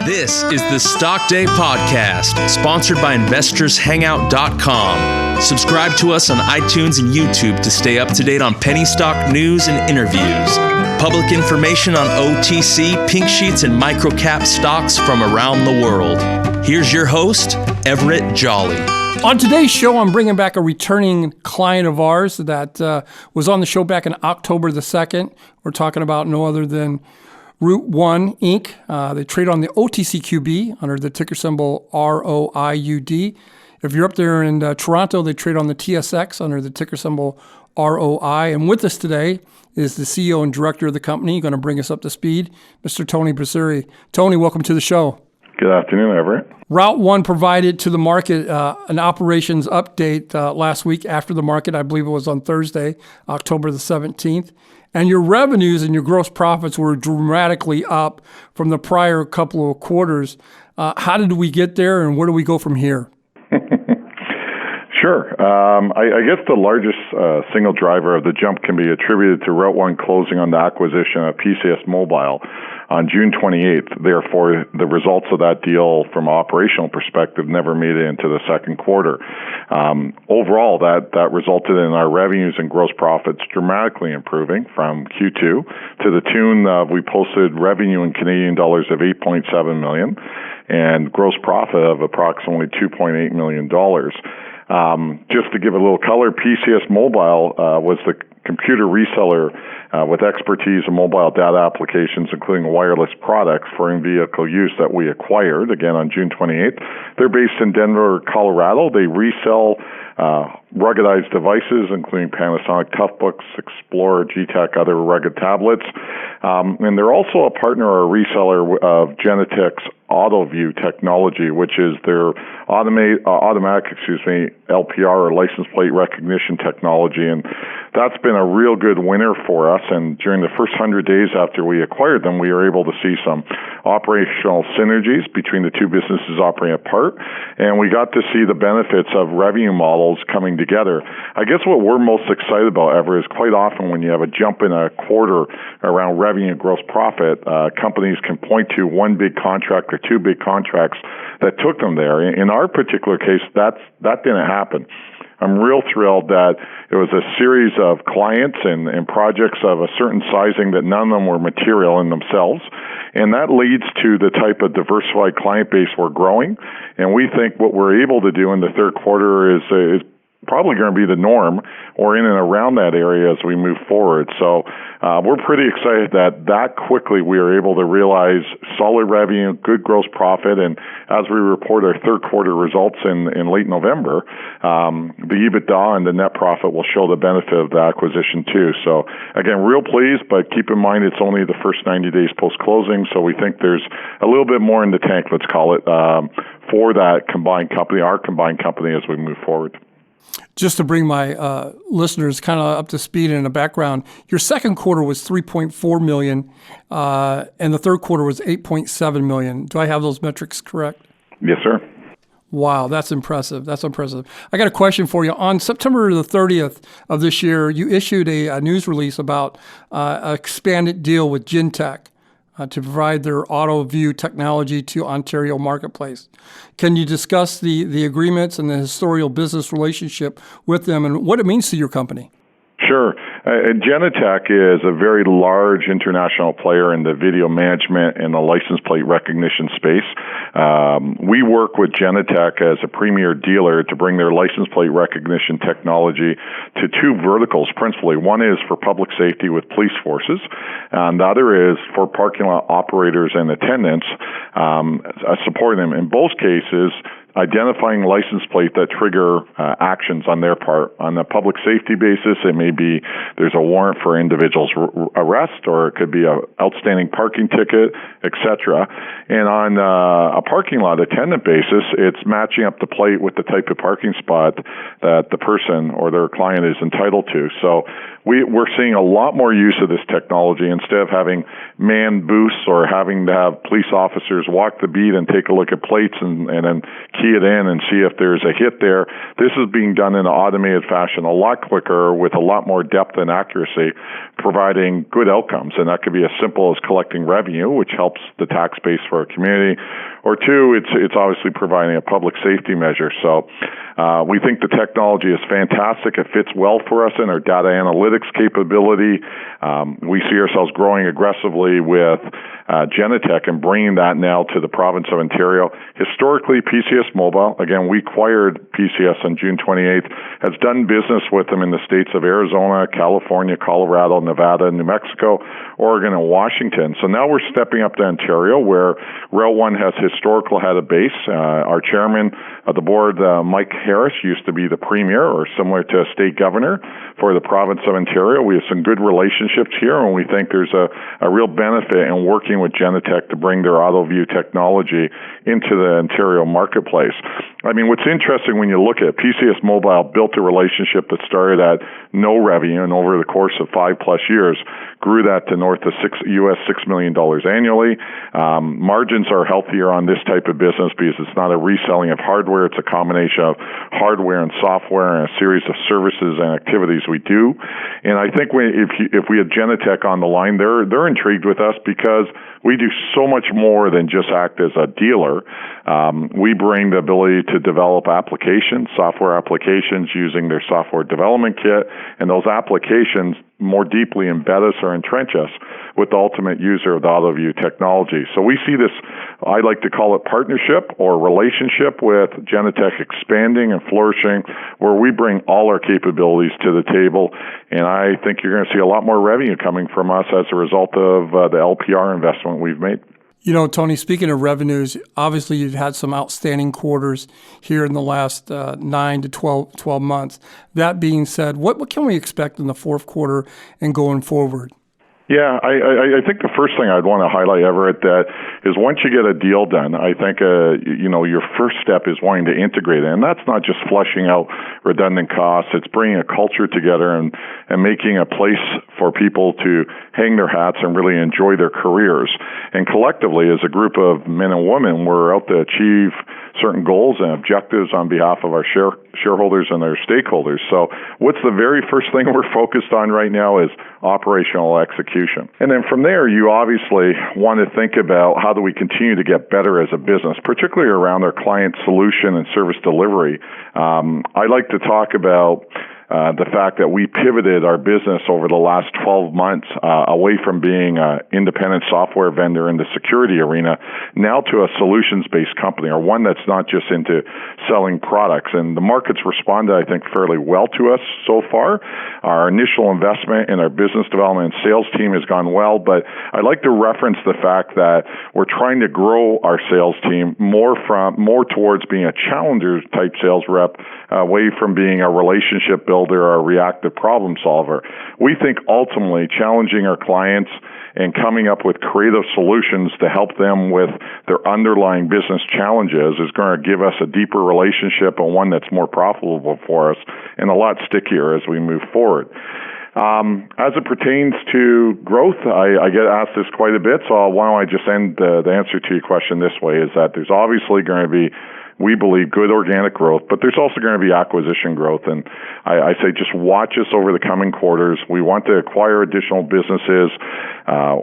This is the Stock Day Podcast, sponsored by InvestorsHangout.com. Subscribe to us on iTunes and YouTube to stay up to date on penny stock news and interviews. Public information on OTC, pink sheets, and microcap stocks from around the world. Here's your host, Everett Jolly. On today's show, I'm bringing back a returning client of ours that was on the show back in October the 2nd. We're talking about no other than Route1 Inc. They trade on the OTCQB under the ticker symbol ROIUD. If you're up there in Toronto, they trade on the TSX under the ticker symbol ROI. And with us today is the CEO and director of the company, going to bring us up to speed, Mr. Tony Busseri. Tony, welcome to the show. Good afternoon, Everett. Route1 provided to the market an operations update last week after the market. I believe it was on Thursday, October the 17th. And your revenues and your gross profits were dramatically up from the prior couple of quarters. How did we get there, and where do we go from here? Sure. I guess the largest single driver of the jump can be attributed to Route1 closing on the acquisition of PCS Mobile on June 28th. Therefore, the results of that deal from an operational perspective never made it into the second quarter. Overall, that resulted in our revenues and gross profits dramatically improving from Q2 to the tune of we posted revenue in Canadian dollars of $8.7 million and gross profit of approximately $2.8 million. Just to give a little color, PCS Mobile was the computer reseller with expertise in mobile data applications, including wireless products for in-vehicle use that we acquired, again, on June 28th. They're based in Denver, Colorado. They resell ruggedized devices, including Panasonic Toughbooks, Explorer, G-Tech, other rugged tablets. And they're also a partner or reseller of Genetec's AutoView technology, which is their automatic LPR or license plate recognition technology. And that's been a real good winner for us. And during the first 100 days after we acquired them, we were able to see some operational synergies between the two businesses operating apart. And we got to see the benefits of revenue models coming together. I guess what we're most excited about, Ever, is quite often when you have a jump in a quarter around revenue and gross profit, companies can point to one big contract or two big contracts that took them there. In our particular case, that didn't happen. I'm real thrilled that it was a series of clients and projects of a certain sizing that none of them were material in themselves. And that leads to the type of diversified client base we're growing. And we think what we're able to do in the third quarter is probably going to be the norm or in and around that area as we move forward. So we're pretty excited that quickly we are able to realize solid revenue, good gross profit, and as we report our third quarter results in late November, the EBITDA and the net profit will show the benefit of the acquisition too. So again, real pleased, but keep in mind it's only the first 90 days post-closing, so we think there's a little bit more in the tank, let's call it, for that combined company, our combined company, as we move forward. Just to bring my listeners kind of up to speed in the background, your second quarter was $3.4 million, and the third quarter was $8.7 million. Do I have those metrics correct? Yes, sir. Wow, that's impressive. That's impressive. I got a question for you. On September the 30th of this year, you issued a news release about an expanded deal with Genetec to provide their AutoView technology to Ontario marketplace. Can you discuss the agreements and the historical business relationship with them and what it means to your company? Sure. Genetec is a very large international player in the video management and the license plate recognition space. We work with Genetec as a premier dealer to bring their license plate recognition technology to two verticals, principally. One is for public safety with police forces, and the other is for parking lot operators and attendants, supporting them. In both cases, identifying license plate that trigger actions on their part. On a public safety basis, it may be there's a warrant for individual's arrest, or it could be an outstanding parking ticket, etc. And on a parking lot attendant basis, it's matching up the plate with the type of parking spot that the person or their client is entitled to. So we're seeing a lot more use of this technology. Instead of having manned booths or having to have police officers walk the beat and take a look at plates and then key it in and see if there's a hit there, this is being done in an automated fashion, a lot quicker with a lot more depth and accuracy, providing good outcomes. And that could be as simple as collecting revenue, which helps helps the tax base for our community, or two, it's obviously providing a public safety measure. So we think the technology is fantastic. It fits well for us in our data analytics capability. We see ourselves growing aggressively with Genetec and bringing that now to the province of Ontario. Historically, PCS Mobile, again, we acquired PCS on June 28th, has done business with them in the states of Arizona, California, Colorado, Nevada, New Mexico, Oregon, and Washington. So now we're stepping up to Ontario, where Route1 has historically had a base. Our chairman of the board, Mike Harris, used to be the premier, or similar to a state governor for the province of Ontario. We have some good relationships here, and we think there's a real benefit in working with Genetec to bring their AutoView technology into the Ontario marketplace. I mean, what's interesting when you look at PCS Mobile built a relationship that started at no revenue, and over the course of 5+ years grew that to north of $6 million annually. Margins are healthier on this type of business because it's not a reselling of hardware. It's a combination of hardware and software and a series of services and activities we do. And I think if we had Genetec on the line, they're intrigued with us because we do so much more than just act as a dealer. We bring the ability to develop applications, software applications using their software development kit, and those applications more deeply embed us or entrench us with the ultimate user of the AutoView technology. So we see this, I like to call it partnership or relationship with Genetec expanding and flourishing, where we bring all our capabilities to the table. And I think you're going to see a lot more revenue coming from us as a result of the LPR investment we've made. You know, Tony, speaking of revenues, obviously you've had some outstanding quarters here in the last 9 to 12 months. That being said, what can we expect in the fourth quarter and going forward? Yeah, I think the first thing I'd want to highlight, Everett, that is once you get a deal done, I think your first step is wanting to integrate it, and that's not just flushing out redundant costs. It's bringing a culture together and making a place for people to hang their hats and really enjoy their careers. And collectively, as a group of men and women, we're out to achieve certain goals and objectives on behalf of our shareholders and their stakeholders. So what's the very first thing we're focused on right now is operational execution. And then from there, you obviously want to think about how do we continue to get better as a business, particularly around our client solution and service delivery. I like to talk about the fact that we pivoted our business over the last 12 months away from being an independent software vendor in the security arena now to a solutions-based company, or one that's not just into selling products. And the market's responded, I think, fairly well to us so far. Our initial investment in our business development and sales team has gone well, but I'd like to reference the fact that we're trying to grow our sales team more towards being a challenger-type sales rep, away from being a relationship builder or a reactive problem solver. We think ultimately challenging our clients and coming up with creative solutions to help them with their underlying business challenges is going to give us a deeper relationship and one that's more profitable for us and a lot stickier as we move forward. As it pertains to growth, I get asked this quite a bit, so why don't I just end the answer to your question this way, is that there's obviously going to be, we believe, good organic growth, but there's also going to be acquisition growth. And I say just watch us over the coming quarters. We want to acquire additional businesses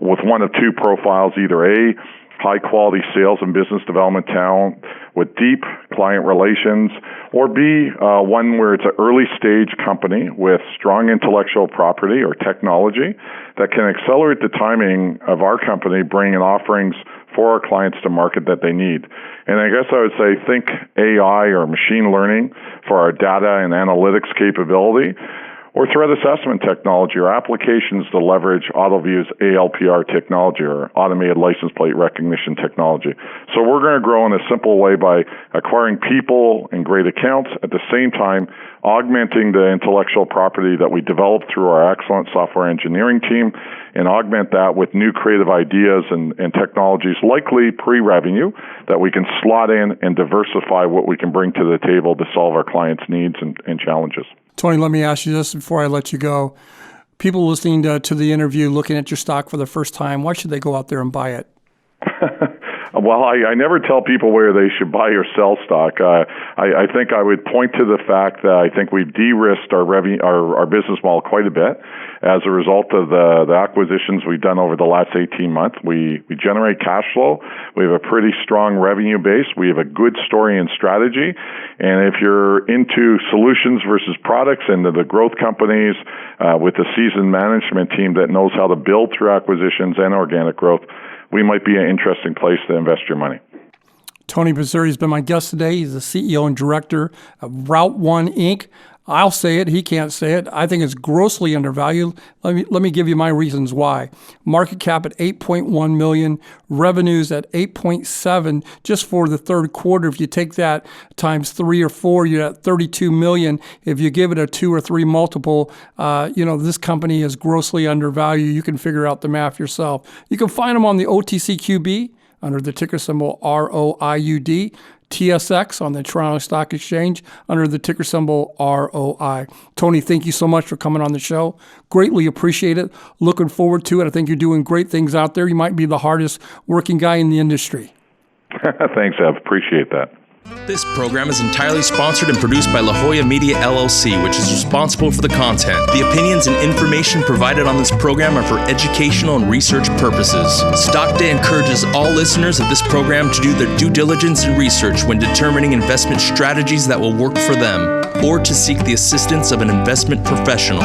with one of two profiles, either A, high-quality sales and business development talent with deep client relations, or B, one where it's an early-stage company with strong intellectual property or technology that can accelerate the timing of our company bringing offerings for our clients to market that they need. And I guess I would say think AI or machine learning for our data and analytics capability, or threat assessment technology or applications to leverage AutoView's ALPR technology or automated license plate recognition technology. So we're going to grow in a simple way by acquiring people and great accounts, at the same time augmenting the intellectual property that we develop through our excellent software engineering team, and augment that with new creative ideas and technologies, likely pre-revenue, that we can slot in and diversify what we can bring to the table to solve our clients' needs and challenges. Tony, let me ask you this before I let you go. People listening to the interview, looking at your stock for the first time, why should they go out there and buy it? Well, I never tell people where they should buy or sell stock. I think I would point to the fact that I think we've de-risked our business model quite a bit as a result of the acquisitions we've done over the last 18 months. We generate cash flow. We have a pretty strong revenue base. We have a good story and strategy. And if you're into solutions versus products and the growth companies with a seasoned management team that knows how to build through acquisitions and organic growth, we might be an interesting place to invest your money. Tony Busseri has been my guest today. He's the CEO and director of Route1 Inc. I'll say it. He can't say it. I think it's grossly undervalued. Let me give you my reasons why. Market cap at $8.1 million, revenues at $8.7 just for the third quarter. If you take that times 3 or 4, you're at $32 million. If you give it a 2 or 3 multiple, this company is grossly undervalued. You can figure out the math yourself. You can find them on the OTCQB under the ticker symbol ROIUD. TSX on the Toronto Stock Exchange under the ticker symbol ROI. Tony, thank you so much for coming on the show. Greatly appreciate it. Looking forward to it. I think you're doing great things out there. You might be the hardest working guy in the industry. Thanks, Ev. Appreciate that. This program is entirely sponsored and produced by La Jolla Media LLC, which is responsible for the content. The opinions and information provided on this program are for educational and research purposes. Stock Day encourages all listeners of this program to do their due diligence and research when determining investment strategies that will work for them, or to seek the assistance of an investment professional.